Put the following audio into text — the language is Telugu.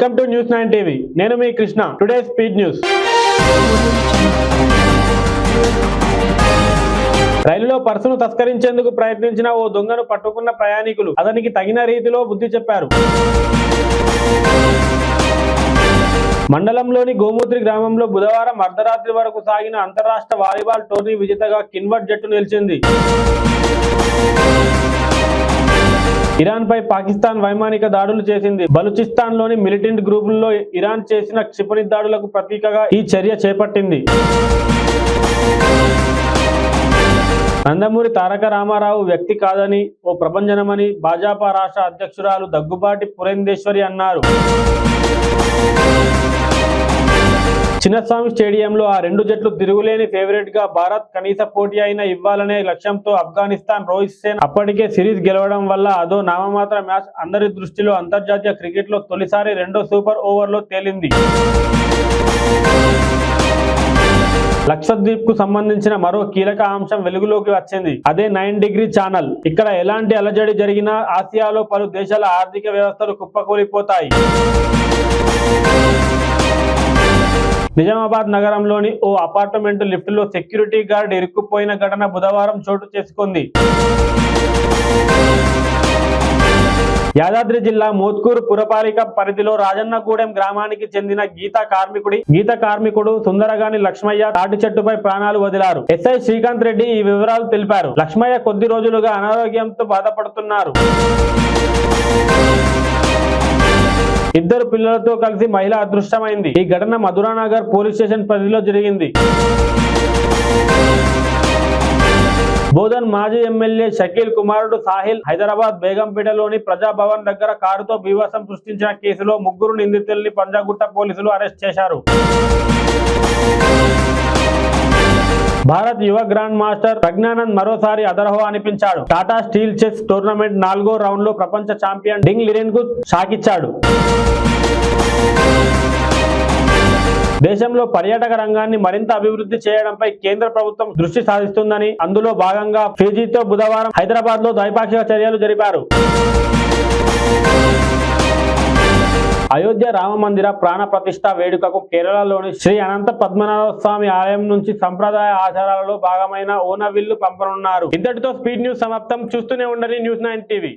Welcome to news 9 TV. నేను మీ కృష్ణ. Today speed news. రైలులో పర్సును తస్కరించేందుకు ప్రయత్నించిన ఓ దొంగను పట్టుకున్న ప్రయాణికులు అతనికి తగిన రీతిలో బుద్ధి చెప్పారు. మండలంలోని గోమూత్రి గ్రామంలో బుధవారం అర్ధరాత్రి వరకు సాగిన అంతర్రాష్ట్ర వాలీబాల్ టోర్నీ విజేతగా కిన్వర్డ్ జట్టు నిలిచింది. ఇరాన్ పై పాకిస్తాన్ వైమానిక దాడులు చేసింది. బలూచిస్తాన్ లోని మిలిటెంట్ గ్రూపుల్లో ఇరాన్ చేసిన క్షిపణి దాడులకు ప్రతీకగా ఈ చర్య చేపట్టింది. నందమూరి తారక రామారావు వ్యక్తి కాదని, ఓ ప్రభంజనమని భాజపా రాష్ట్ర అధ్యక్షురాలు దగ్గుబాటి పురంధేశ్వరి అన్నారు. చిన్నస్వామి స్టేడియంలో ఆ రెండు జట్లు తిరుగులేని ఫేవరెట్ గా భారత్ కనీస పోటీ అయినా ఇవ్వాలనే లక్ష్యంతో ఆఫ్ఘనిస్తాన్ రోహిత్ సేన అప్పటికే సిరీస్ గెలవడం వల్ల అదో నామమాత్ర మ్యాచ్ అందరి దృష్టిలో అంతర్జాతీయ క్రికెట్ లో తొలిసారి రెండో సూపర్ ఓవర్ లో తేలింది. లక్షద్వీప్ కు సంబంధించిన మరో కీలక అంశం వెలుగులోకి వచ్చింది. అదే 9 డిగ్రీ ఛానల్. ఇక్కడ ఎలాంటి అలజడి జరిగినా ఆసియాలో పలు దేశాల ఆర్థిక వ్యవస్థలు కుప్పకూలిపోతాయి. నిజామాబాద్ నగరంలోని ఓ అపార్ట్మెంట్ లిఫ్ట్ లో సెక్యూరిటీ గార్డ్ ఇరుక్కుపోయిన ఘటన బుధవారం చోటు చేసుకుంది. యాదాద్రి జిల్లా మోత్కూరు పురపాలిక పరిధిలో రాజన్నగూడెం గ్రామానికి చెందిన గీత కార్మికుడు సుందరగాని లక్ష్మయ్య తాటి చెట్టుపై ప్రాణాలు వదిలారు. ఎస్ఐ శ్రీకాంత్ రెడ్డి ఈ వివరాలు తెలిపారు. లక్ష్మయ్య కొద్ది రోజులుగా అనారోగ్యంతో బాధపడుతున్నారు. ఇద్దరు పిల్లలతో కలిసి మహిళ అదృష్టమైంది. ఈ ఘటన మధురానగర్ పోలీస్ స్టేషన్ పరిధిలో జరిగింది. బోధన్ మాజీ ఎమ్మెల్యే షకీల్ కుమారుడు సాహిల్ హైదరాబాద్ బేగంపేటలోని ప్రజాభవన్ దగ్గర కారుతో బీభత్సం సృష్టించిన కేసులో ముగ్గురు నిందితుల్ని పంజాగుట్ట పోలీసులు అరెస్ట్ చేశారు. భారత్ యువ గ్రాండ్ మాస్టర్ ప్రజ్ఞానంద్ మరోసారి అదరహో అనిపించాడు. టాటా స్టీల్ చెస్ టోర్నమెంట్ 4వ రౌండ్ లో ప్రపంచ ఛాంపియన్ డింగ్ లిరెన్ కు షాకిచ్చాడు. దేశంలో పర్యాటక రంగాన్ని మరింత అభివృద్ధి చేయడంపై కేంద్ర ప్రభుత్వం దృష్టి సాధిస్తుందని, అందులో భాగంగా ఫిజీతో బుధవారం హైదరాబాద్ లో ద్వైపాక్షిక చర్యలు జరిపారు. అయోధ్య రామ మందిర ప్రాణ ప్రతిష్ఠ వేడుకకు కేరళలోని శ్రీ అనంత పద్మనాభ స్వామి ఆలయం నుంచి సంప్రదాయ ఆచారాలలో భాగమైన ఓనవిల్లు పంపనున్నారు. ఇంతటితో స్పీడ్ న్యూస్ సమాప్తం. చూస్తూనే ఉండండి న్యూస్ 9 టీవీ.